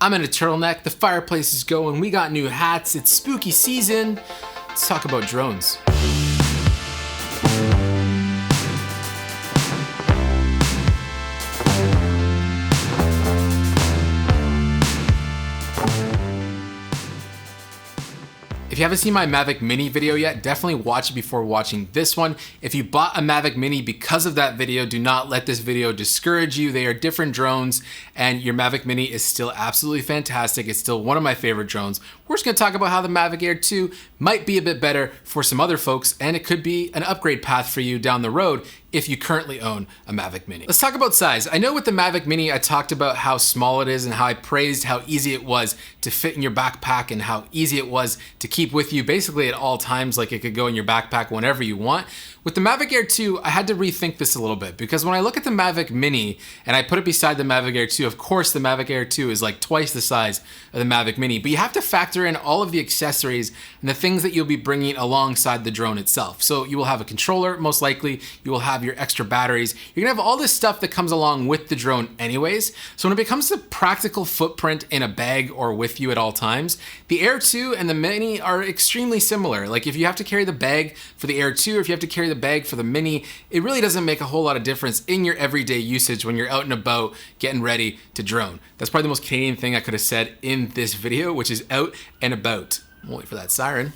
I'm in a turtleneck, the fireplace is going, we got new hats, it's spooky season. Let's talk about drones. If you haven't seen my Mavic Mini video yet, definitely watch it before watching this one. If you bought a Mavic Mini because of that video, do not let this video discourage you. They are different drones and your Mavic Mini is still absolutely fantastic. It's still one of my favorite drones. We're just gonna talk about how the Mavic Air 2 might be a bit better for some other folks, and it could be an upgrade path for you down the road if you currently own a Mavic Mini. Let's talk about size. I know with the Mavic Mini, I talked about how small it is and how I praised how easy it was to fit in your backpack and how easy it was to keep with you basically at all times, like it could go in your backpack whenever you want. With the Mavic Air 2, I had to rethink this a little bit because when I look at the Mavic Mini and I put it beside the Mavic Air 2, of course the Mavic Air 2 is like twice the size of the Mavic Mini, but you have to factor in all of the accessories and the things that you'll be bringing alongside the drone itself. So you will have a controller, most likely, you will have your extra batteries, you're gonna have all this stuff that comes along with the drone anyways. So when it becomes a practical footprint in a bag or with you at all times, the Air 2 and the Mini are extremely similar. Like if you have to carry the bag for the Air 2 or if you have to carry the bag for the Mini, it really doesn't make a whole lot of difference in your everyday usage when you're out and about getting ready to drone. That's probably the most Canadian thing I could have said in this video, which is out and about. I'll wait for that siren.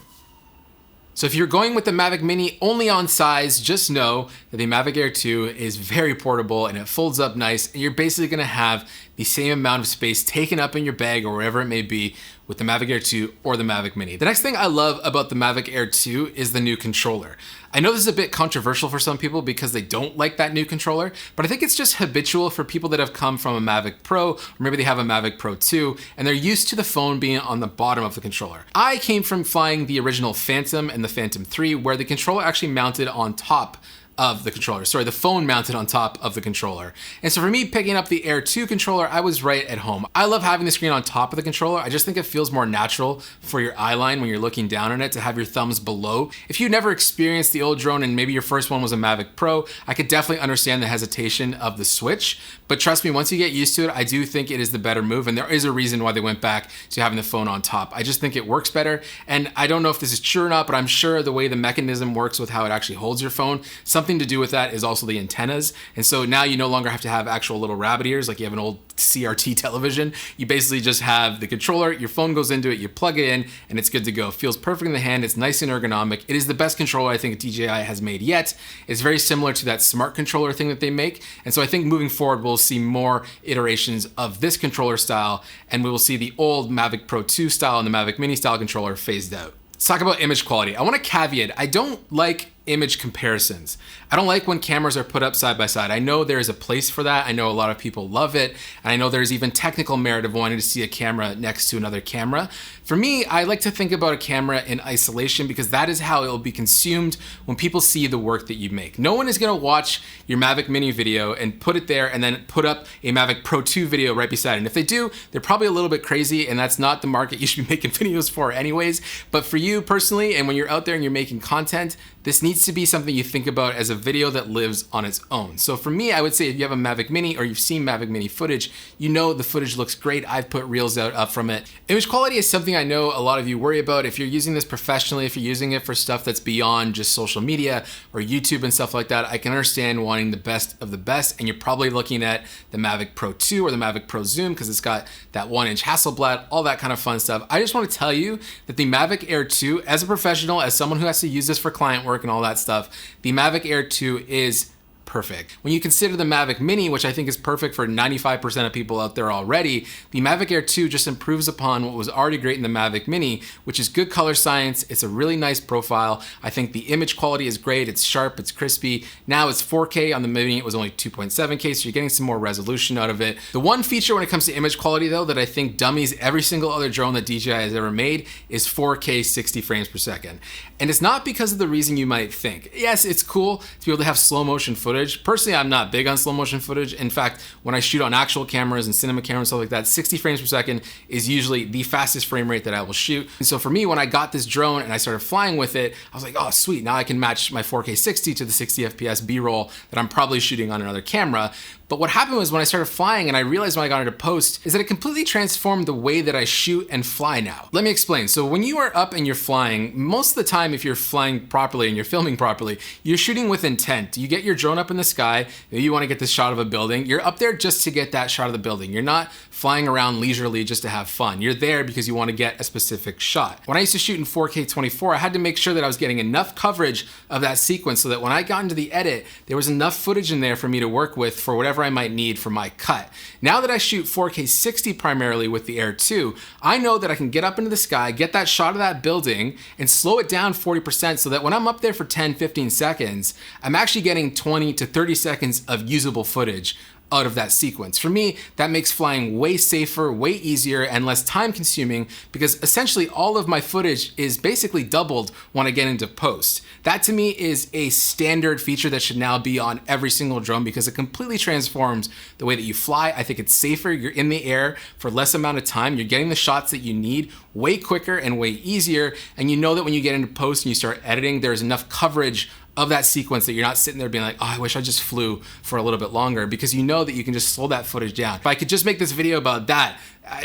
So if you're going with the Mavic Mini only on size, just know that the Mavic Air 2 is very portable and it folds up nice, and you're basically gonna have the same amount of space taken up in your bag or wherever it may be with the Mavic Air 2 or the Mavic Mini. The next thing I love about the Mavic Air 2 is the new controller. I know this is a bit controversial for some people because they don't like that new controller, but I think it's just habitual for people that have come from a Mavic Pro, or maybe they have a Mavic Pro 2, and they're used to the phone being on the bottom of the controller. I came from flying the original Phantom and the Phantom 3, where the controller actually mounted on top of the controller. Sorry, the phone mounted on top of the controller. And so for me, picking up the Air 2 controller, I was right at home. I love having the screen on top of the controller. I just think it feels more natural for your eye line when you're looking down on it to have your thumbs below. If you never experienced the old drone and maybe your first one was a Mavic Pro, I could definitely understand the hesitation of the switch. But trust me, once you get used to it, I do think it is the better move, and there is a reason why they went back to having the phone on top. I just think it works better, and I don't know if this is true or not, but I'm sure the way the mechanism works with how it actually holds your phone, something to do with that is also the antennas. And so now you no longer have to have actual little rabbit ears like you have an old CRT television. You basically just have the controller, your phone goes into it, you plug it in, and it's good to go. It feels perfect in the hand, it's nice and ergonomic. It is the best controller I think DJI has made yet. It's very similar to that smart controller thing that they make. And so I think moving forward, we'll see more iterations of this controller style, and we will see the old Mavic Pro 2 style and the Mavic Mini style controller phased out. Let's talk about image quality. I want to caveat, I don't like image comparisons. I don't like when cameras are put up side by side. I know there is a place for that. I know a lot of people love it. And I know there's even technical merit of wanting to see a camera next to another camera. For me, I like to think about a camera in isolation because that is how it will be consumed when people see the work that you make. No one is gonna watch your Mavic Mini video and put it there and then put up a Mavic Pro 2 video right beside it. And if they do, they're probably a little bit crazy, and that's not the market you should be making videos for anyways. But for you personally, and when you're out there and you're making content, this needs to be something you think about as a video that lives on its own. So for me, I would say if you have a Mavic Mini or you've seen Mavic Mini footage, you know the footage looks great. I've put reels out up from it. Image quality is something I know a lot of you worry about. If you're using this professionally, if you're using it for stuff that's beyond just social media or YouTube and stuff like that, I can understand wanting the best of the best, and you're probably looking at the Mavic Pro 2 or the Mavic Pro Zoom because it's got that 1-inch Hasselblad, all that kind of fun stuff. I just want to tell you that the Mavic Air 2, as a professional, as someone who has to use this for client work and all that stuff, the Mavic Air 2 is perfect. When you consider the Mavic Mini, which I think is perfect for 95% of people out there already, the Mavic Air 2 just improves upon what was already great in the Mavic Mini, which is good color science. It's a really nice profile. I think the image quality is great. It's sharp, it's crispy. Now it's 4K. On the Mini, it was only 2.7K, so you're getting some more resolution out of it. The one feature when it comes to image quality though that I think dummies every single other drone that DJI has ever made is 4K 60 frames per second. And it's not because of the reason you might think. Yes, it's cool to be able to have slow motion footage. Personally, I'm not big on slow motion footage. In fact, when I shoot on actual cameras and cinema cameras and stuff like that, 60 frames per second is usually the fastest frame rate that I will shoot. And so for me, when I got this drone and I started flying with it, I was like, oh sweet, now I can match my 4K 60 to the 60 FPS B-roll that I'm probably shooting on another camera. But what happened was when I started flying and I realized when I got into post is that it completely transformed the way that I shoot and fly now. Let me explain. So when you are up and you're flying, most of the time if you're flying properly and you're filming properly, you're shooting with intent. You get your drone up in the sky, maybe you want to get this shot of a building, you're up there just to get that shot of the building. You're not flying around leisurely just to have fun. You're there because you want to get a specific shot. When I used to shoot in 4K 24, I had to make sure that I was getting enough coverage of that sequence so that when I got into the edit, there was enough footage in there for me to work with for whatever I might need for my cut. Now that I shoot 4K 60 primarily with the Air 2, I know that I can get up into the sky, get that shot of that building, and slow it down 40% so that when I'm up there for 10, 15 seconds, I'm actually getting 20 to 30 seconds of usable footage out of that sequence. For me, that makes flying way safer, way easier, and less time consuming because essentially all of my footage is basically doubled when I get into post. That to me is a standard feature that should now be on every single drone because it completely transforms the way that you fly. I think it's safer. You're in the air for less amount of time. You're getting the shots that you need way quicker and way easier. And you know that when you get into post and you start editing, there's enough coverage of that sequence that you're not sitting there being like, oh, I wish I just flew for a little bit longer, because you know that you can just slow that footage down. If I could just make this video about that,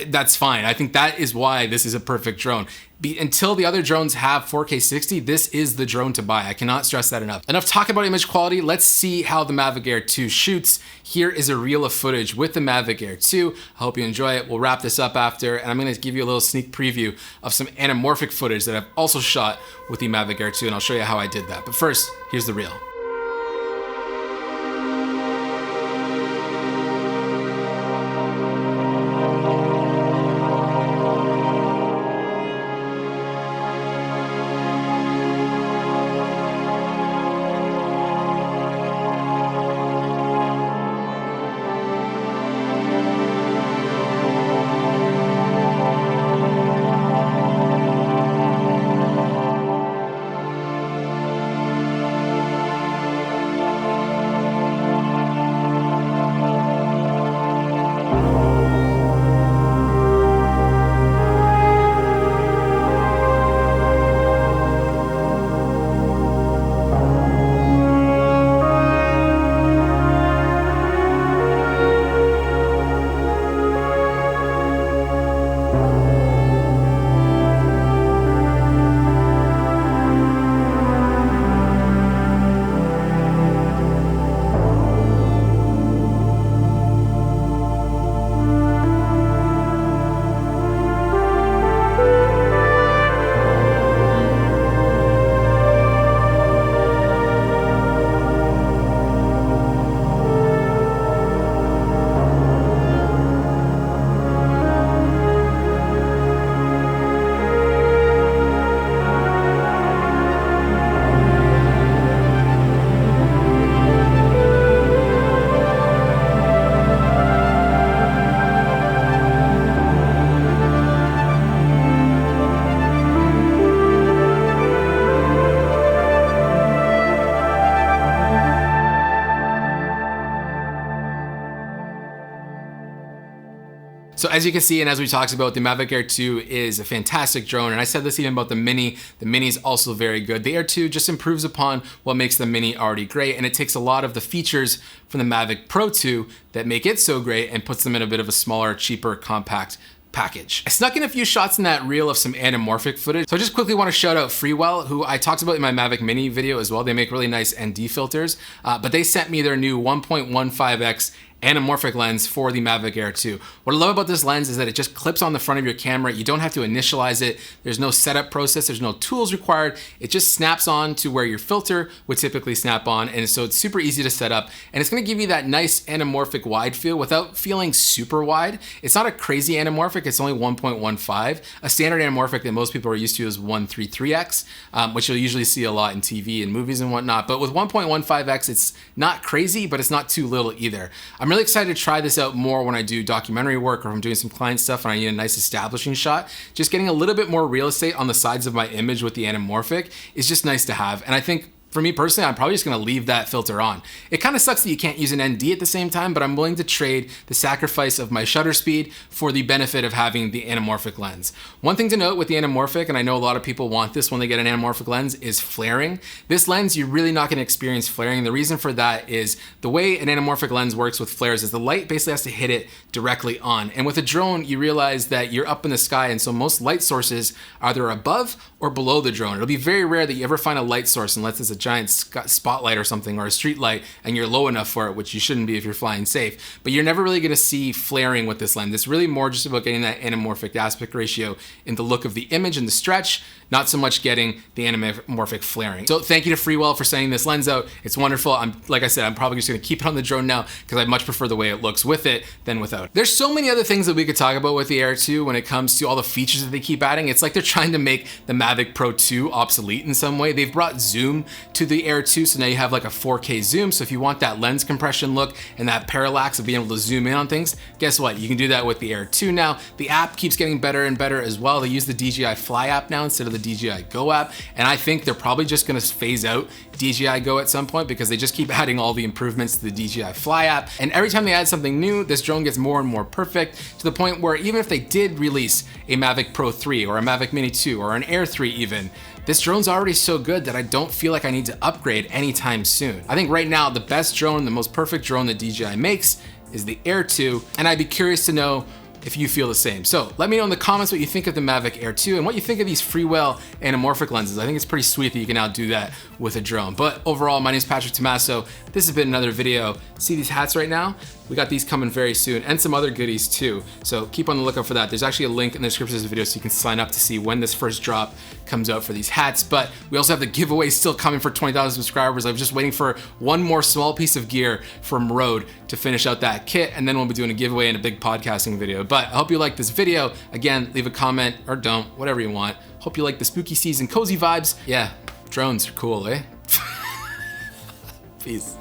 that's fine. I think that is why this is a perfect drone. Until the other drones have 4K 60, this is the drone to buy. I cannot stress that enough. Enough talk about image quality. Let's see how the Mavic Air 2 shoots. Here is a reel of footage with the Mavic Air 2. I hope you enjoy it. We'll wrap this up after, and I'm gonna give you a little sneak preview of some anamorphic footage that I've also shot with the Mavic Air 2, and I'll show you how I did that. But first, here's the reel. So as you can see, and as we talked about, the Mavic Air 2 is a fantastic drone. And I said this even about the Mini. The Mini is also very good. The Air 2 just improves upon what makes the Mini already great. And it takes a lot of the features from the Mavic Pro 2 that make it so great and puts them in a bit of a smaller, cheaper, compact package. I snuck in a few shots in that reel of some anamorphic footage. So I just quickly want to shout out Freewell, who I talked about in my Mavic Mini video as well. They make really nice ND filters, but they sent me their new 1.15x anamorphic lens for the Mavic Air 2. What I love about this lens is that it just clips on the front of your camera. You don't have to initialize it. There's no setup process. There's no tools required. It just snaps on to where your filter would typically snap on. And so it's super easy to set up. And it's gonna give you that nice anamorphic wide feel without feeling super wide. It's not a crazy anamorphic. It's only 1.15. A standard anamorphic that most people are used to is 133x, which you'll usually see a lot in TV and movies and whatnot. But with 1.15x, it's not crazy, but it's not too little either. I'm really excited to try this out more when I do documentary work or if I'm doing some client stuff and I need a nice establishing shot. Just getting a little bit more real estate on the sides of my image with the anamorphic is just nice to have. And I think For me personally, I'm probably just gonna leave that filter on. It kind of sucks that you can't use an ND at the same time, but I'm willing to trade the sacrifice of my shutter speed for the benefit of having the anamorphic lens. One thing to note with the anamorphic, and I know a lot of people want this when they get an anamorphic lens, is flaring. This lens, you're really not gonna experience flaring. The reason for that is the way an anamorphic lens works with flares is the light basically has to hit it directly on. And with a drone, you realize that you're up in the sky, and so most light sources are either above or below the drone. It'll be very rare that you ever find a light source unless it's a giant spotlight or something, or a street light, and you're low enough for it, which you shouldn't be if you're flying safe. But you're never really gonna see flaring with this lens. It's really more just about getting that anamorphic aspect ratio in the look of the image and the stretch, not so much getting the anamorphic flaring. So thank you to Freewell for sending this lens out. It's wonderful. Like I said, I'm probably just gonna keep it on the drone now because I much prefer the way it looks with it than without. There's so many other things that we could talk about with the Air 2 when it comes to all the features that they keep adding. It's like they're trying to make the Mavic Pro 2 obsolete in some way. They've brought zoom to the Air 2, so now you have like a 4K zoom. So if you want that lens compression look and that parallax of being able to zoom in on things, guess what? You can do that with the Air 2 now. The app keeps getting better and better as well. They use the DJI Fly app now instead of the DJI Go app, and I think they're probably just gonna phase out DJI Go at some point because they just keep adding all the improvements to the DJI Fly app. And every time they add something new, this drone gets more and more perfect to the point where even if they did release a Mavic Pro 3 or a Mavic Mini 2 or an Air 3 even, this drone's already so good that I don't feel like I need to upgrade anytime soon. I think right now the best drone, the most perfect drone that DJI makes is the Air 2, and I'd be curious to know if you feel the same. So let me know in the comments what you think of the Mavic Air 2 and what you think of these Freewell anamorphic lenses. I think it's pretty sweet that you can now do that with a drone. But overall, my name is Patrick Tommaso. This has been another video. See these hats right now? We got these coming very soon and some other goodies too. So keep on the lookout for that. There's actually a link in the description of this video so you can sign up to see when this first drop comes out for these hats. But we also have the giveaway still coming for 20,000 subscribers. I'm just waiting for one more small piece of gear from Rode to finish out that kit, and then we'll be doing a giveaway and a big podcasting video. But I hope you like this video. Again, leave a comment or don't, whatever you want. Hope you like the spooky season cozy vibes. Yeah, drones are cool, eh? Peace.